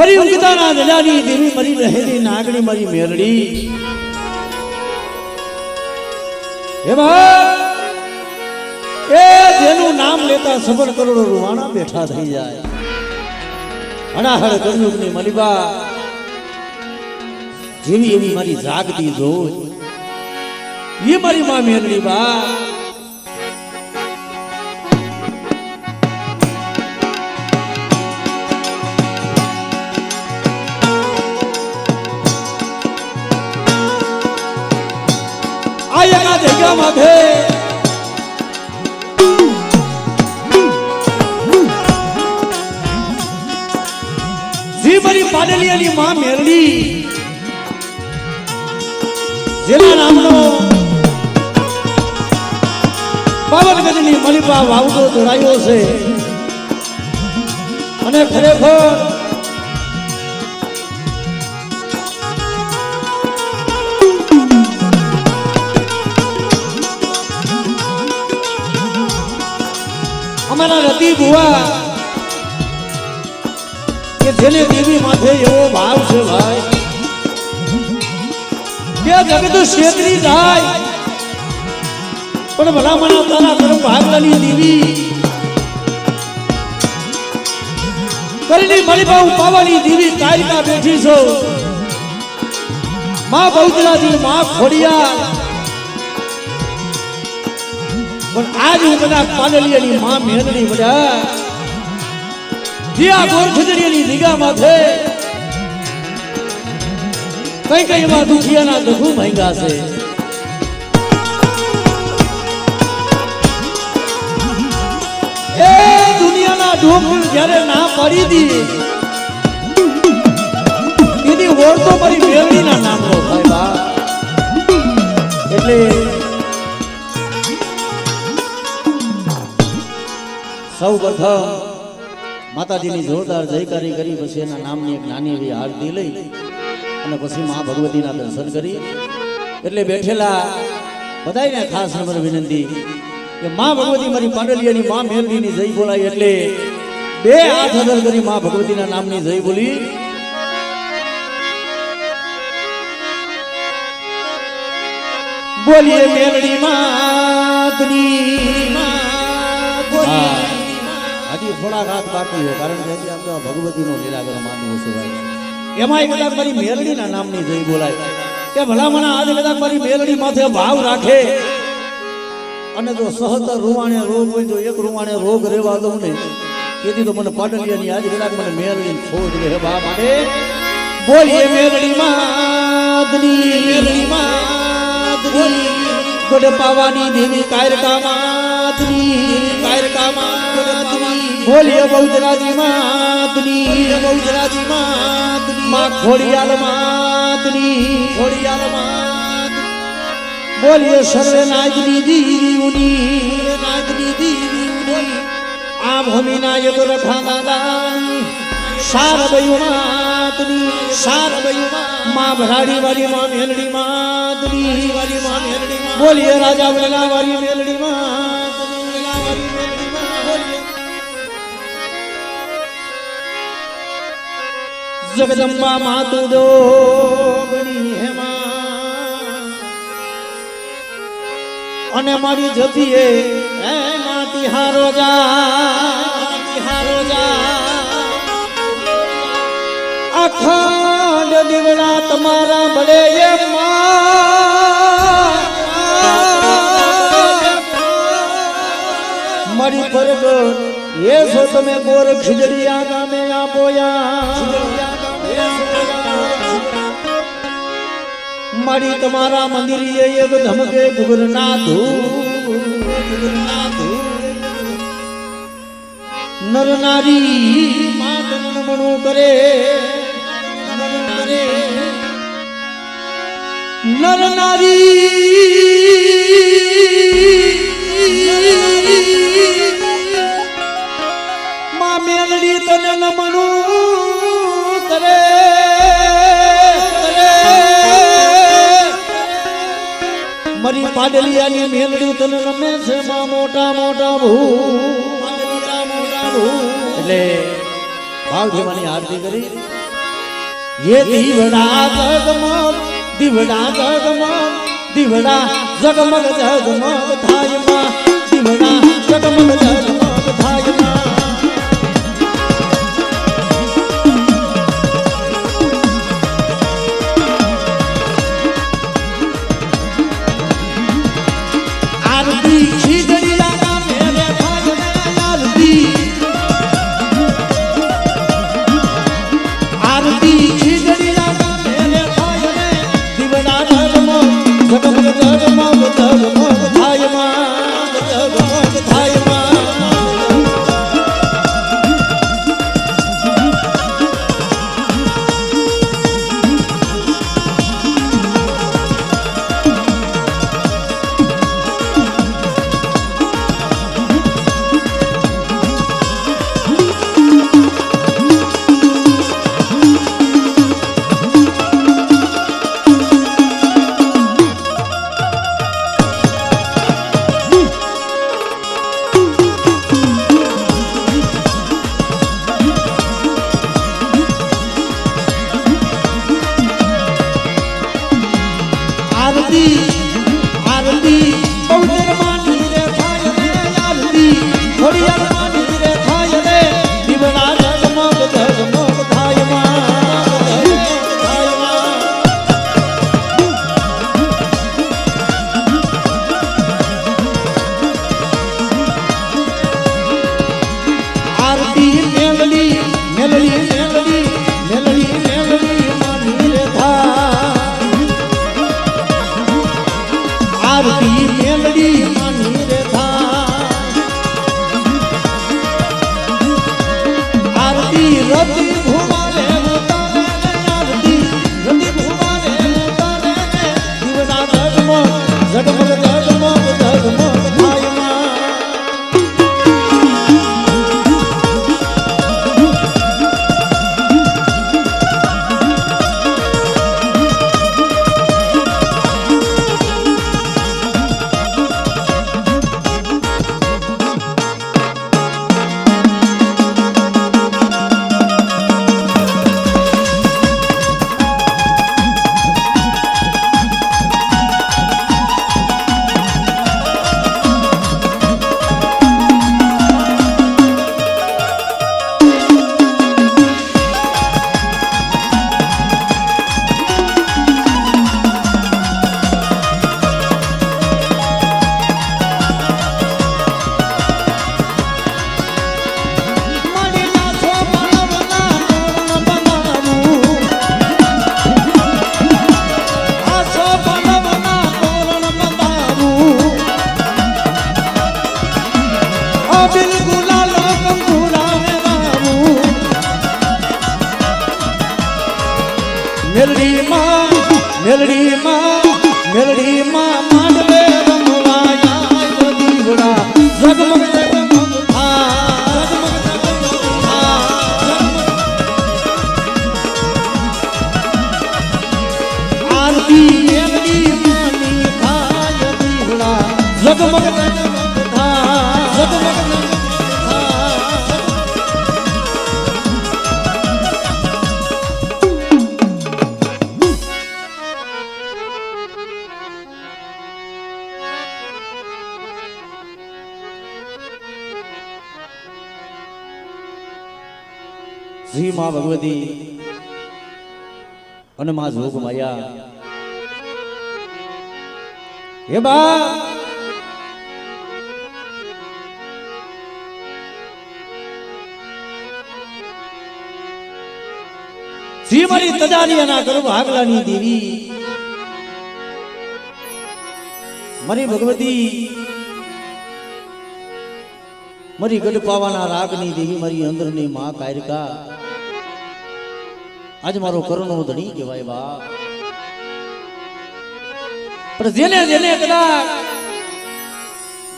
मरी उगताना दलानी देवी मरी रहेली नागणी मरी मेलड़ी हे ए जेनु नाम लेता सफल करोड़ो रुवाना बैठा थई जाए अनाहड़ कलयुगनी मलिबा जेवी एवी मारी जागती जोत ये मारी मां मेलड़ी बा आया जगह माथे जी मरी पाडलियानी मां मेलडी जेना नामनो पावन गजनी मलिबा वावडो જોડાયો છે અને ખરેખર हमारा रति बुआ के जेने देवी माथे एवो भाव छे भाई के जगत क्षेत्री जाय पण भला मना तारा कर भागलानी देवी करनी मलिबा पावानी देवी कारिका बैठी छो मां बहुतला जी मां खोड़िया पण आज હું બધા પાડલિયાની માં મેલડી બડા જે આ ગોર ખજડીની દીગા માથે કઈ કઈ માં દુખિયાના દુખુ ભાંગા છે એ દુનિયાના ઢોકળ જ્યારે ના પાડી દી દીદી ઓર તો મારી મેલડીના નામનો થાય બા એટલે સૌ પ્રથમ માતાજીની જોરદાર જયકારી કરી પછી એના નામની એક નાની એવી આરતી લઈ અને પછી મા ભગવતીના દર્શન કરી એટલે બેઠેલા બધાયને ખાસ નમ્ર વિનંતી કે મા ભગવતી મારી પાડલિયાની મા મેલડીની જય બોલાય એટલે બે હાથ અદર કરી મા ભગવતીના નામની જય બોલી બોલીએ મેલડી માતની हजी थोड़ा रात बाकी है कारण के हम तो भगवती नो लीला कर मानव छे भाई एमाय कदाच मारी मेलडी ना नाम ની જય બોલાય કે ભલા મણા આજ કદાચ મારી મેલડી માથે ભાવ રાખે અને જો સહત રૂવાણે રોગ હોય જો એક રૂવાણે રોગ રહેવા દઉં ને તેથી તો મને પાડલિયાની આજ કદાચ મને મેલડી છોડ દે બા માટે બોલીએ મેલડી માતની ગોડ પાવાની દેવી કાયરકા માતની बोलिए बहुजराजी मातनी माँ खोड़ियाल मातनी बोलिए सर्वे नागनी दीवी आप हमी नायक रखा दादानी शारदयु मातनी माँ भराड़ी वाली माँ मेलड़ी मातनी बोलिए राजा वेला वाली मेलड़ी जगदम्बा मातु जोगणी हेमा अने मारी जती ए माटी हारो जा अखंड दिवड़ा तुम्हारा बड़े ये मारी परगट ये सो तमे गोर खिजड़िया गामे आपोया मारी तुम्हारा मंदिर ये एक धमके गुगरनाथू नर नारी मात नमणो करे नर नारी मां मेलड़ी तन नमणो करे मरी पाडलियानी मेलड़ी तन रमे से मां मोटा मोटा भू એટલે ભાવથી માની આરતી કરી ये દીવડા જગમગ દીવડા જગમગ દીવડા જગમગ જગમગ થાય માં દીવડા જગમગ જગમગ થાય માં આરતી ખીજડી લાગા મેરે થાય આરતી આરતી ખીજડી લાગા મેરે થાય રે દીવડા જગમગ જગમગ જગમગ જગમગ થાય માં જગમગ થાય માં આરતી બહુદર માની રે થાય રે આરતી ખોડિયાર માની રે થાય રે દીવડા જગમગ જગમગ થાય માં થાય માં આરતી મેલડી મેલડી મેલડી મેલડી મેલડી માની રે થાય આરતી મેલડી માની રે થાય આરતી રતિ ભુવાને ઉતારે ને આરતી રતિ ભુવાને ઉતારે ને દીવડા જગમગ જગમગ જગમગ જગમગ થાય માં મેલડી માં માંડવે રમવાયા દીવડા જગમગ જગમગ થાય આરતી મેલડી માની થાય દીવડા જગમગ જગમગ થાય જગમગ શ્રી માં ભગવતી અને માં જોગ માયા હે બા શ્રી મારી તજારી ના કરું ભાગલાની દેવી મારી ભગવતી મારી ગઢ પાવાના રાગની દેવી મારી અંદરની માં કાયરકા આજ મારો કરણો ધણી કહેવાય બા પણ જેને જેને કદાચ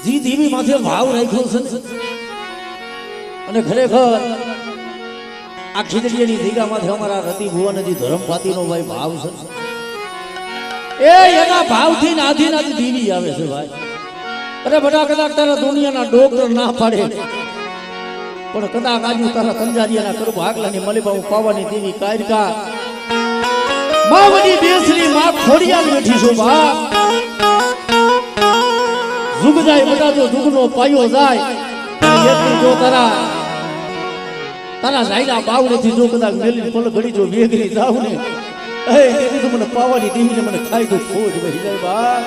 જી દેવી માથે ભાવ રાખ્યો છે અને ખરેખર આ ખીજડીની દીગા માથે અમારા રતિ ભુવનજી ધર્મપાતીનો ભાઈ ભાવ છે એ એના ભાવથી નાથી નાથી દેવી આવે છે ભાઈ અરે બધા કદાચ તારા દુનિયાના ડોક્ટર ના પાડે પણ કદાચ આજુ તારા કંજારીયાના કરું ભાગલાની મલીબા પાવાની દેવી કાયરકા બાવની બેસની માં ખોડિયાલ બેઠી છો બાપ જુગ જાય બધા જો જુગનો પાયો જાય એટલી જો તારા જાયલા બાવડેથી જો કદાચ મેલી પલ ઘડી જો વેગરી જાવ ને એ તેથી તો મને પાવાની ટીવીને મને ખાઈ તો ખોજ વહી જાય બાપ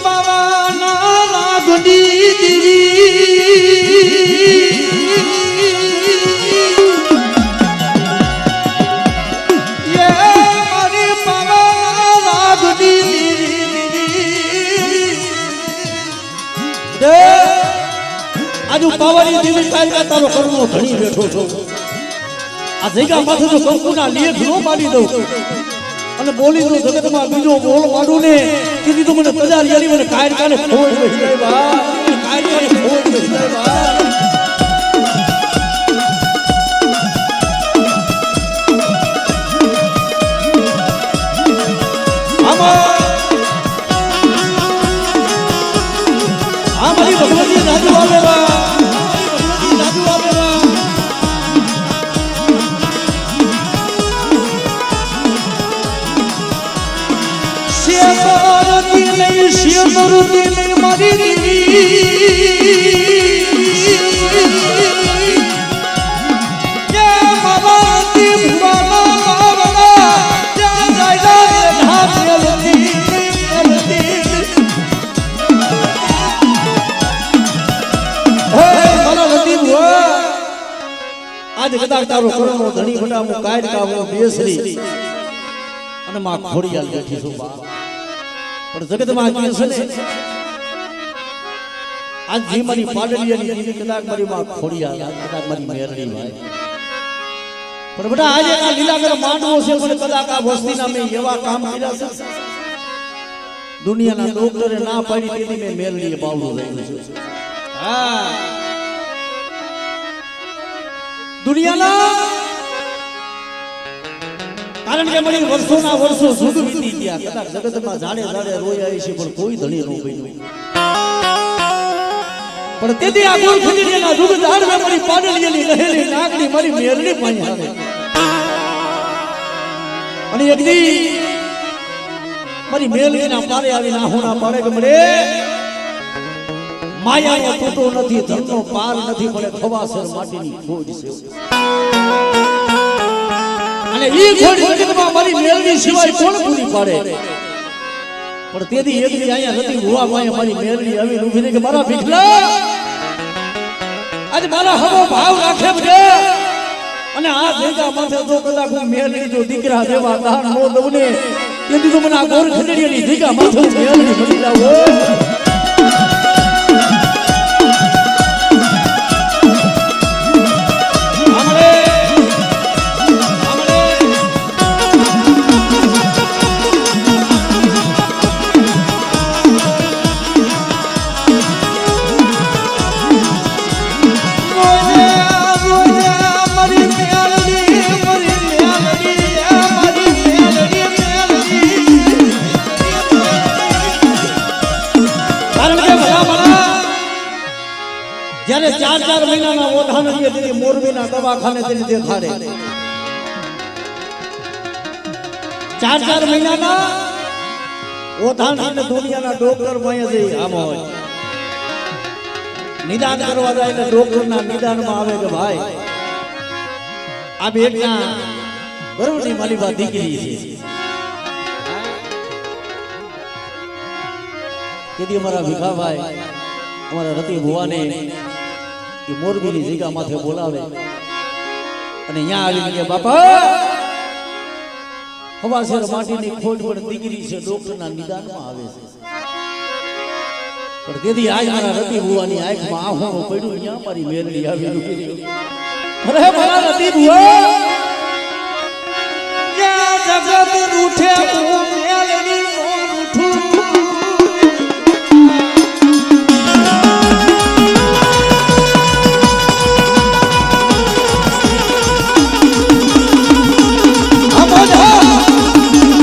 પાવાના લાગડી આજુ પાવાની દેવી કાયકા તારો કર્મો ધણી બેઠો છો આ જગ્યા માથે તો કંકુના લેખ નો પાડી દઉં અને બોલી તો જગતમાં બીજો બોલ માડું ને કીધી તો મને તજારી આલી મને કાયકાને ખોજ બેસી જાય બા કાયકાને ખોજ બેસી જાય બા મારી ભગવતી રાજુ આવે બા રાજુ આવે બા શિવરુદી નહીં મારી કે મારી ભુવાના બાવડા જ્યાં જાય ધાર્યલતી આજ કદાચ તારો કરમો ધણી બટા હું કાયદ કાવો બેસરી અને માં ખોડિયાલ બેઠી છું બા પણ જગતમાં કે છે ને આજ જી મારી પાડલિયાની દીવી કદાચ મારી માં ખોડિયાલ કદાચ મારી મેરડી ભાઈ પણ બટા આજે આ લીલાગર માંડવો છે પણ કદાચ આ વસ્તીના મેં એવા કામ કર્યા છે દુનિયાના ડોક્ટરે ના પાડી તેથી મેં મેરડીએ બાવડું લઈ છે હા દુનિયાના કારણ કે મારી વર્ષોના વર્ષો સુખ વીતી ગયા કદાચ જગતમાં જાડે જાડે રોયા છે પણ કોઈ ધણી નો બન્યું પણ તેથી આ ગોળ ખંડેના દુઃખ ઝાડવે મારી પાડલિયાની લહેલી નાગની મારી મેરડી પાણી આવે અને એક દી મારી મેરડીના પારે આવી નાહોના પાડે કે મળે માયાનો તૂટો નથી ધનનો પાર નથી પડે ખવાસર માટીની ખોજ છે અને ઈ ખોજ જગતમાં મારી મેરડી સિવાય કોણ પૂરી પાડે પણ તેથી એક દી અહીંયા નથી હુવા માયા મારી મેરડી આવી ઊભી રહી કે મારા ભીખલા આજ મારા હવો ભાવ રાખે છે અને આ જગ્યા માથે જો કદાચ હું મેરડી જો દીકરા દેવા દાન નો દઉં ને તેથી તો મને આ ગોર ખંડેરીની જગ્યા માથે મેરડી મળી જાવ જ્યારે 4 મહિનાના ઓધાનવીએ તેની મોરબીના દવાખાને તેની દેખાડે 4 મહિનાના ઓધાનવીને દુનિયાના ડોક્ટર માં જઈ આમ હોય નિદાન કરવા જાય એટલે ડોક્ટરના નિદાનમાં આવે કે ભાઈ આ બેટના ગર્ભની માલિકા દીકરી છે તેથી અમારા ભીખાભાઈ અમારા રતિ ભુવાને એ મોરબીની જગ્યા માથે બોલાવે અને અહીંયા આવી ગયા બાપા હવાસર માટીની ખોજ પણ દીકરી છે ડોક્ટરના નિદાનમાં આવે છે પણ તેથી આજ મારા રતિ ભુવાની આંખમાં આહોણું પડ્યું અહીંયા મારી મેરડી આવી અરે મારા રતિ ભુવા જગત રૂઠે મેલડી રૂઠું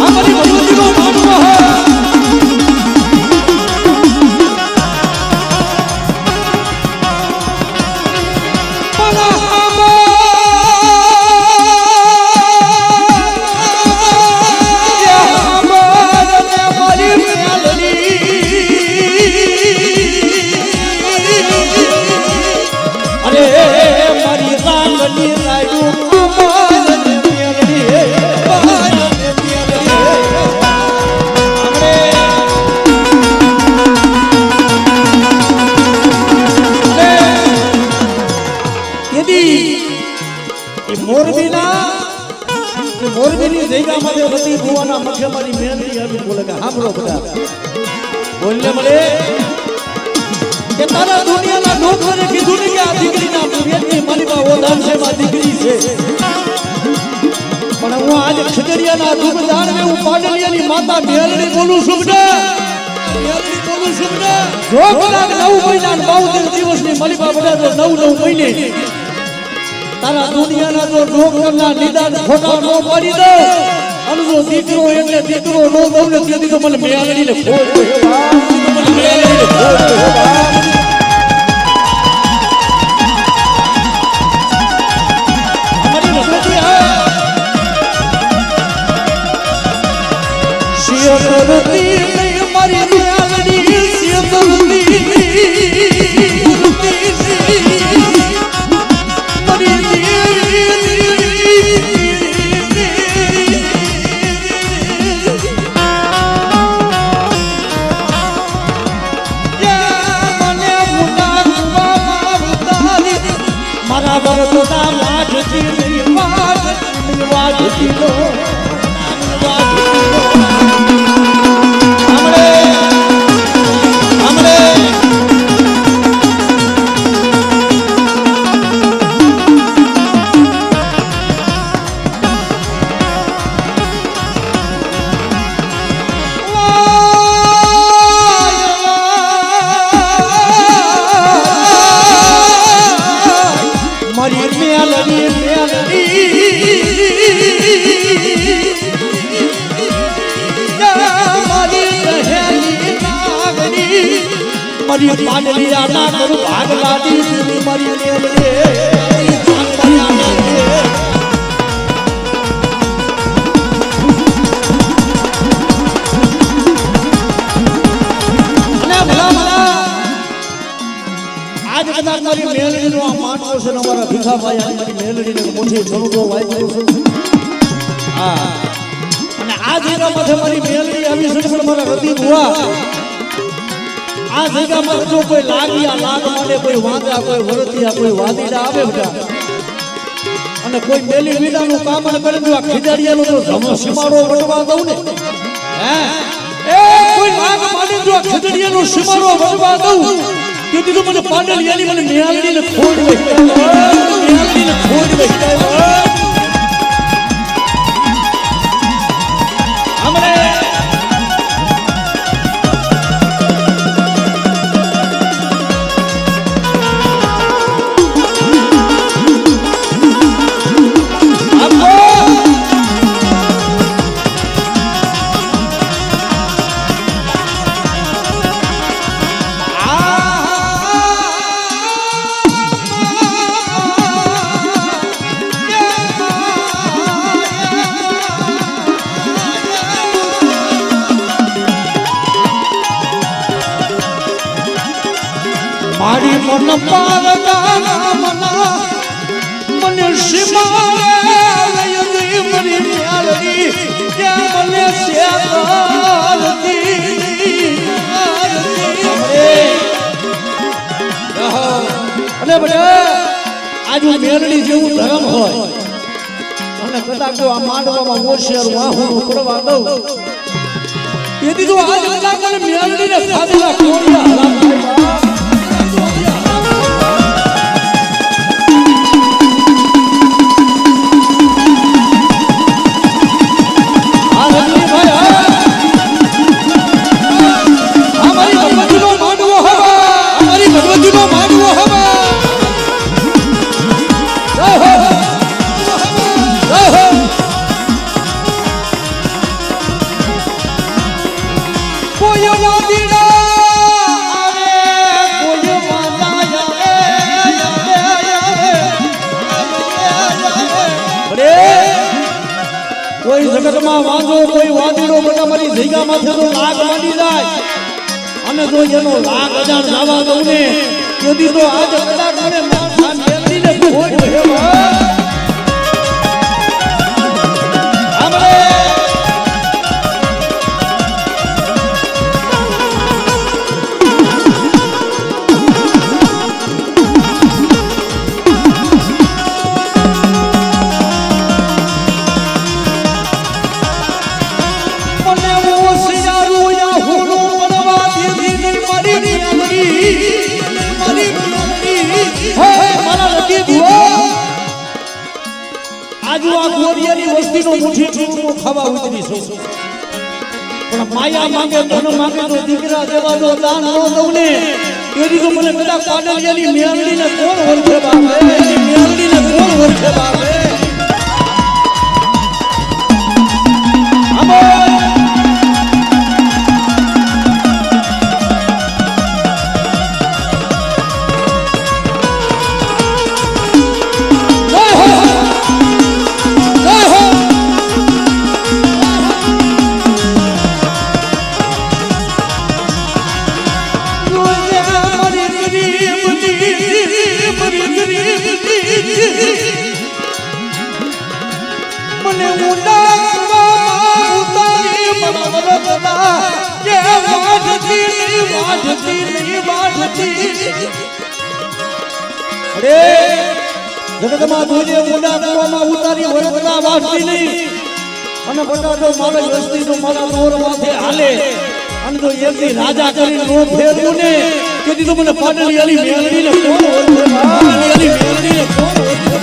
અમારી ભગવતીનો ભુવાના મખે મારી મેલડી આવી બોલે કે સાંભળો બધા બોલને મળે કે તારા દુનિયાના ડોકરે કીધું ને કે આ દીકરીના વેદની મારી માં ઓધાન છે માં દીકરી છે પણ હું આજે ખજરિયાના દુબદાર ને હું પાડલિયાની માતા મેલડી બોલું છું ને મેલડી બોલું છું ને જો કદાચ 9 મહિના 12 દિવસની મારી માં બધા જો 9 મહિને તારા દુનિયાના જો ડોકરના નિદાન ખોટા નો પાડી દો અને જો દીકરો એટલે દીકરો નો દઉં ને તેથી તો મને મેલડીને ખોટ મને મેલડીને ખોટ શિયરતી મારી મેલડી શિયરતી મારા વરદોના વાજતી વાજતી લો મારી પાડલિયા ના કરું ભાગ લાદી મારી મેલડી આજ કદાચ મારી મેલડીનો આ માનવો છે ને અમારા ભીખાભાઈ આ મારી મેલડીને મોઢે છોડો વાગ્યો છે હા અને આ જગ્યામાં મારી મેલડી આવી છે પણ મારા હૃદય ભુવા આ જગ્યામાં જો કોઈ લાગિયા લાગ માટે કોઈ વાંદા કોઈ વરતિયા કોઈ વાદીડા આવે બધા અને કોઈ મેલી વિદાનું કામ ન કરે તો આ ખીજાડિયાનો તો ધમો સીમાડો વટવા દઉં ને હે એ કોઈ લાગ માટે જો આ ખીજાડિયાનો સીમાડો વટવા દઉં તેથી તો મને પાડલિયાની મને મેલડીને ખોડ વહેતા મેલડીને ખોડ વહેતા મારી મન પારકા મના મને સીમારે લઈ મારી મેલડી ત્યાં મને શેતાલતી અને બધા આજુ મેલડી જેવું ધર્મ હોય અને કદાચ જો આ માંડવામાં હોશિયાર વાહું પડવા દઉં તેથી તો આજ કદાચ મેલડીને ખાધેલા કોળિયા હરામ કોઈ જગતમાં વાંધો કોઈ વાદીડો બધા મારી જગ્યા માથે તો લાગ માંડી જાય અને જો એનો લાગ અજાણ જવા દઉં ને તેથી તો આજ કદાચ મને માથા મેલડીને ખોટ વહેવા આજુ આ ગોરિયાની વસ્તીનો મુઠ્ઠી ચૂરમો ખાવા ઉતરી છું પણ માયા માંગે ધન માંગે તો દીકરા દેવા દો દાન ન દઉં ને તેથી તો મને કદાચ પાડલિયાની મેળડીને કોણ ઓળખે બાપે મેળડીને કોણ ઓળખે બાપે જગતમાં તુજે ઊંડા કૂવામાં ઉતારી વરદના વાસતી નહીં અને બટાટો મારા વસ્તી તો મારા દોર માથે હાલે અને તો એકથી રાજા કરીને નો ફેરવું ને તેથી તો મને પાડલી આલી મેળડીને કોણ ઓળખે પાડલી આલી મેળડીને કોણ ઓળખે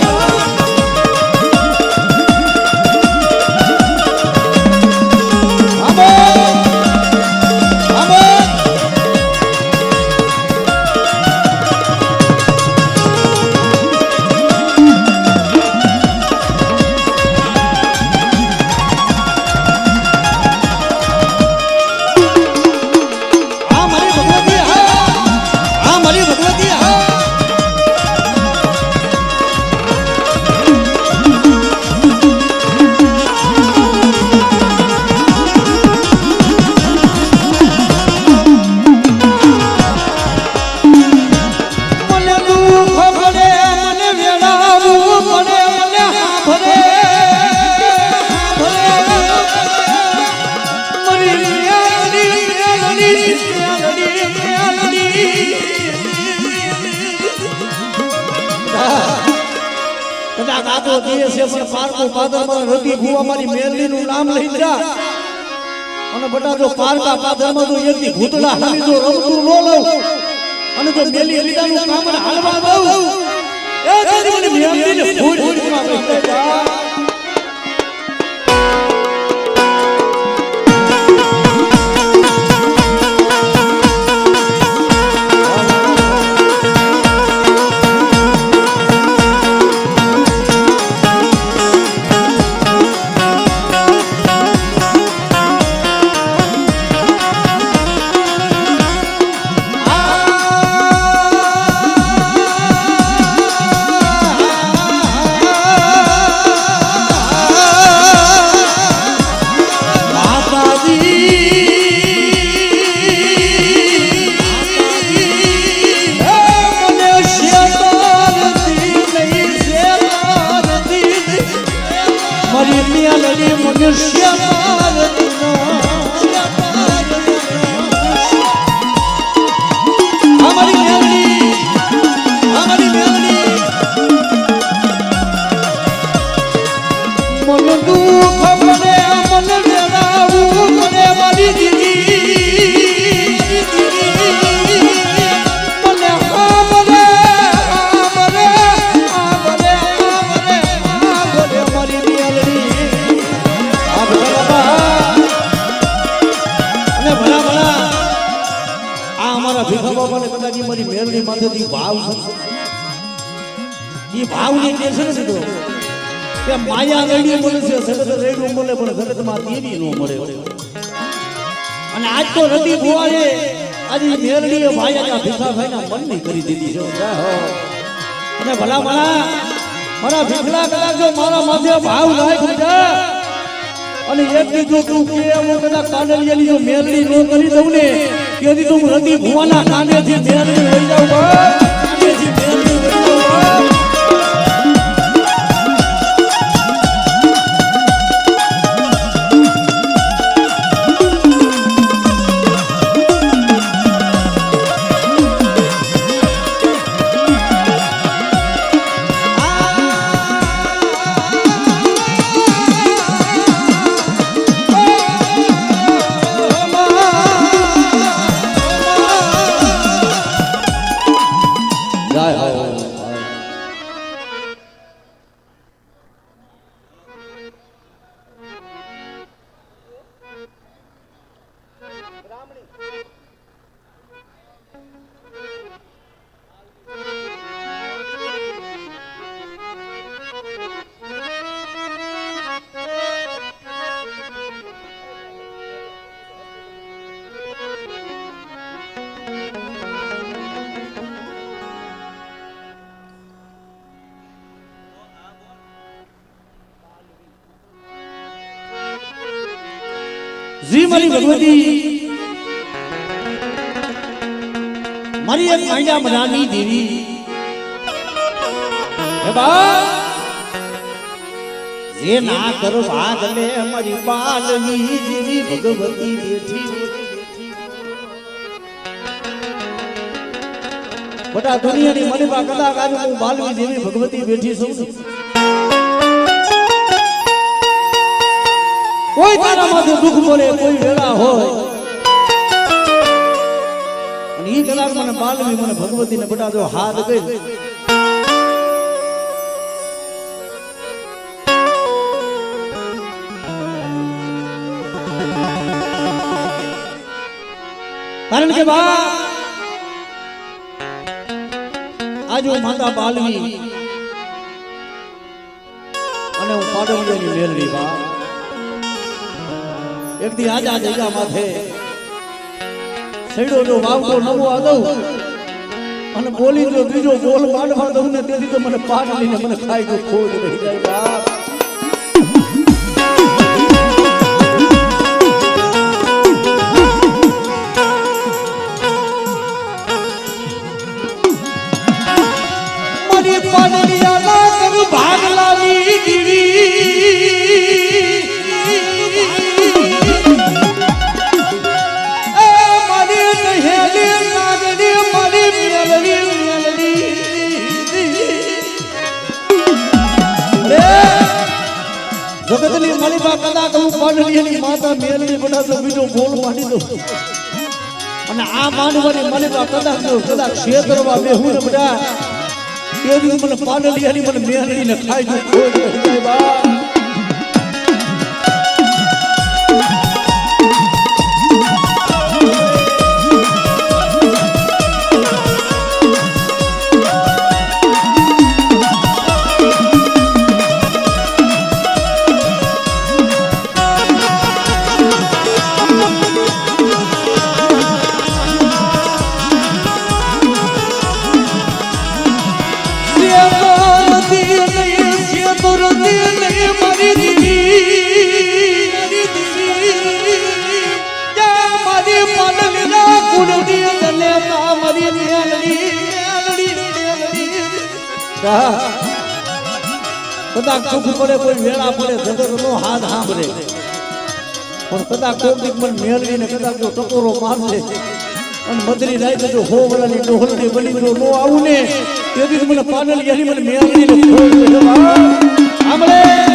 નામ લઈ જા અને બટાટો પારકા પાદરમાં તો એકથી ભૂતડા હાલી તો રમતું નો લઉં અને તો મેલી લીડાનું કામ હાલવા દઉં એ તારી મને મેલીને ભૂત ભૂતમાં કહી દે માયા રેડી મળે છે સગત રેડું મળે પણ જગતમાં દેવી નો મળે અને આજ તો રતી ભુવાએ આજે મેરડીએ ભાઈના ભીખાભાઈના મનની કરી દીધી છે અને ભલા મારા ભીખલા કદાચ જો મારા માથે ભાવ લાય ખુદા અને એક દીધું તું કે હું કદાચ કાંડલિયાની જો મેરડી નો કરી દઉં ને તેથી તો હું રતી ભુવાના કાંડેથી મેરડી લઈ જાઉં કાંડેથી મેરડી લઈ જાઉં જી મારી ભગવતી મારી એક માયા મનાની દેવી હે બા જે ના કરો ભાગલે મારી બાલની દેવી ભગવતી બેઠી બટા દુનિયાની મને બા કદાચ આજે હું બાલવી દેવી ભગવતી બેઠી છું કોઈ તારા માથે દુઃખ બોલે કોઈ વેળા હોય અને ઈ કલાક મને બાલવી મને ભગવતી ને બટા જો હાથ ગઈ કારણ કે બા આજ હું માતા બાલવી અને હું પાડોલિયાની મેલડી બા એક દી આજા જગ્યા માથે સૈડો જો વાવતો નવો આદવ અને બોલી જો બીજો બોલ માંડવા દઉં ને તેથી તો મને પાડલીને મને ખાઈ ગયો ખોજ રહી જાય બા જગતની મલિબા કદાચ હું પાડલીની માતા મેલડી બનાવતો બીજો બોલ માંડી દઉં અને આ માંડવાની મલિબા કદાચ ક્ષેત્રમાં બેહું ને બધા તે દિવસ મને પાડલીની મને મેલડીને ખાઈ દઉં ખોજ રહી જાય બા કદાચ દુઃખ પડે કોઈ વેળા પડે જગત નો હાથ સાંભળે પણ કદાચ કોઈક મને મેળવીને કદાચ જો ટકોરો મારશે અને મદરી જાય જો હો વલાની ડોહલની બની જો નો આવું ને તેથી મને પાડલિયાની મને મેળવીને સાંભળે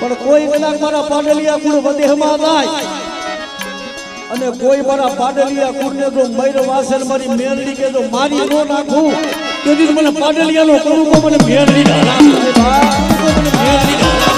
પણ કોઈ કદાચ મારા પાડલિયા કુળ વદેહમાં જાય અને કોઈ મારા પાડલિયા કુળને જો મૈર વાસણ મારી મેલડી કે જો મારી નો નાખું તેથી મને પાડલિયાનો કરું તો મને મેલડી હરામ કરે બા તો મને મેલડી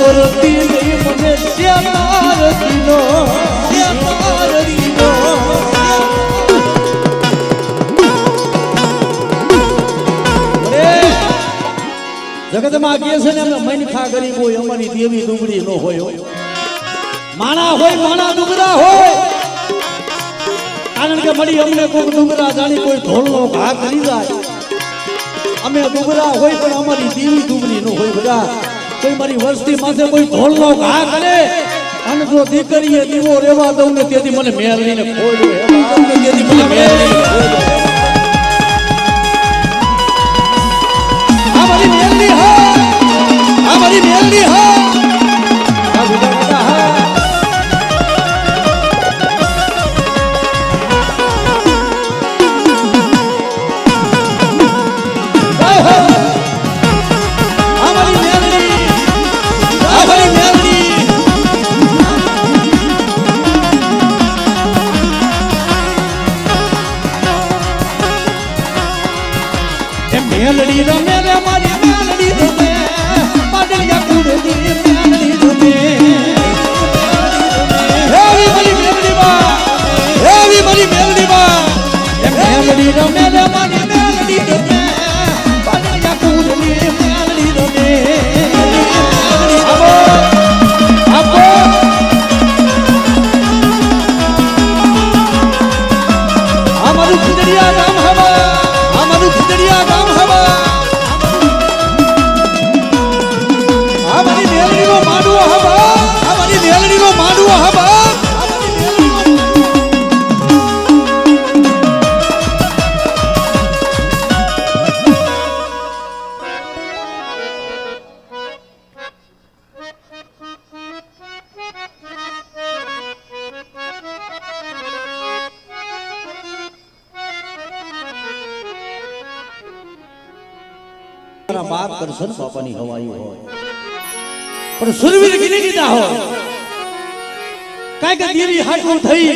કરતી નહીં મને શ્યામાર દીનો જગતમાં કહે છે ને અમે મનખા ગરીબ હોય અમારી દેવી દુબળી ન હોય હો. માણા હોય માણા દુબળા હોય કારણ કે મળી અમને કોઈ દુબળા જાણી કોઈ ઢોલનો ઘા કરી જાય અમે દુબળા હોય પણ અમારી દેવી દુબળી ન હોય બધા કોઈ મારી વસ્તી માથે કોઈ ઢોલનો ઘા કરે અને જો દીકરીએ દીવો રેવા દઉં ને તેથી મને મેળવીને ખોડ્યો તેથી મને મેળવીને ખોડ્યો અમારી મેલડી હા અમારી મેલડી હા આ બધા બધા હા અમારી મેલડી અમારી મેલડી મેલડી રમે રે મારી મેલડી રમે પાડલિયા કુડની મેલડી રમે હેવી મારી મેલડી માં મેલડી રમે રે મારી મેલડી રમે પાડલિયા કુડની મેલડી રમે આપો અમારું ખીજડીયા ગામ હવા અમારું ખીજડીયા ગામ હવા અમારી મેલડીનો માંડવો હવા અમારી મેલડીનો માંડવો હવા બાપ કરશન બાપાની હવાઈ હોય પણ સુરવીર ગીરી દીધા હોય કાંઈ કે દેવી હાટું થઈ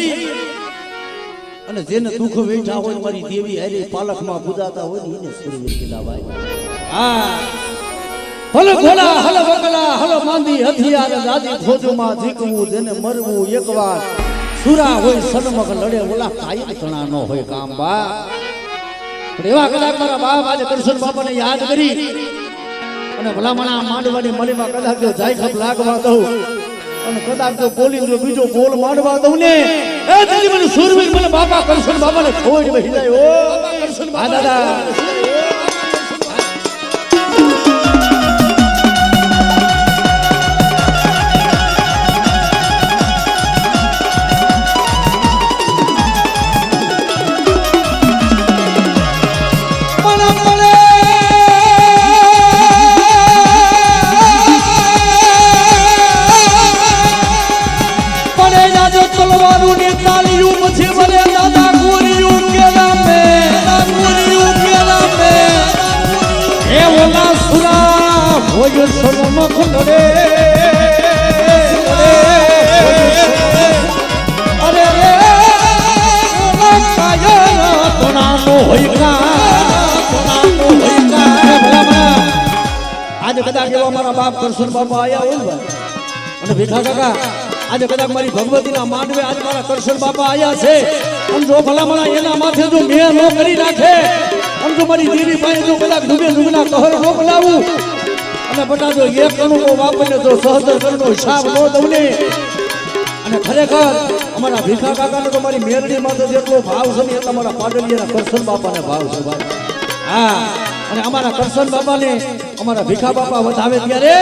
અને જેને દુઃખ વેઠા હોય મારી દેવી હારે પાલખમાં ગુદાતા હોય ને એને સુરવીર કીધા ભાઈ હા હલો ઘોડા હલો બકલા હલો માંદી હથિયાર દાદી ફોજોમાં જીકવું જેને મરવું એકવાર સુરા હોય સન્મુખ લડે ઓલા કાયમ ચણા ન હોય કામ બા એવા કદાચ મારા બાપ આજે કરશન બાપાને યાદ કરી અને ભલામણા માંડવાની મલીમાં કદાચ જો જાય ખપ લાગવા દઉં અને કદાચ જો બોલી જો બીજો બોલ માંડવા દઉં ને એ તેની મને સુરવીર મને બાપા કરશન બાપાને ખોઈ વહી જાય ઓ કરશન બા દાદા સન્મુખ લડે અરે રે કાયા તોનાનો હોય આજે કદાચ એવા મારા બાપ કરશન બાપા આયા હોય ને અને ભીખા કાકા આજે કદાચ મારી ભગવતીના માંડવે આજે મારા કરશન બાપા આયા છે અને જો ભલામણા એના માથે જો મેં નો કરી રાખે અને જો મારી દેવી પાસે જો કદાચ ડૂબે ડૂબના કહર નો બોલાવું અને બટા જો એક કણું વાપરીને જો સહદર કરનો હિસાબ ન દઉં ને અને ખરેખર અમારા ભીખા કાકાને તો મારી મેરડી માં જેટલો ભાવ છે ને એટલા મારા પાડલિયાના કરશન બાપાને ભાવ છે ભાઈ હા અને અમારા કરશન બાપાને અમારા ભીખા બાપા વધાવે ત્યારે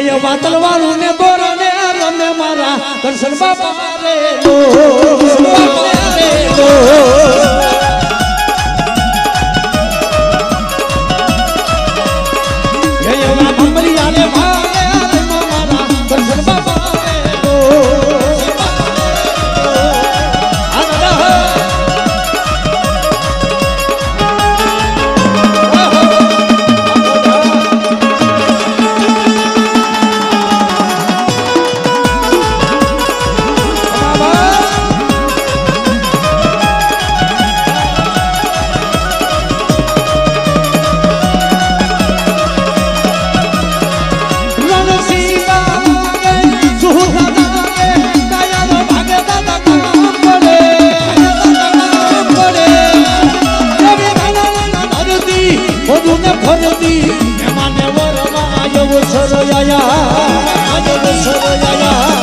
એ વાતલવાળું ને દોરને રમે મારા કરશન બાપા રે ને ફરતી એમાં ને વરમાં આયો સરોયા આયો સરોયા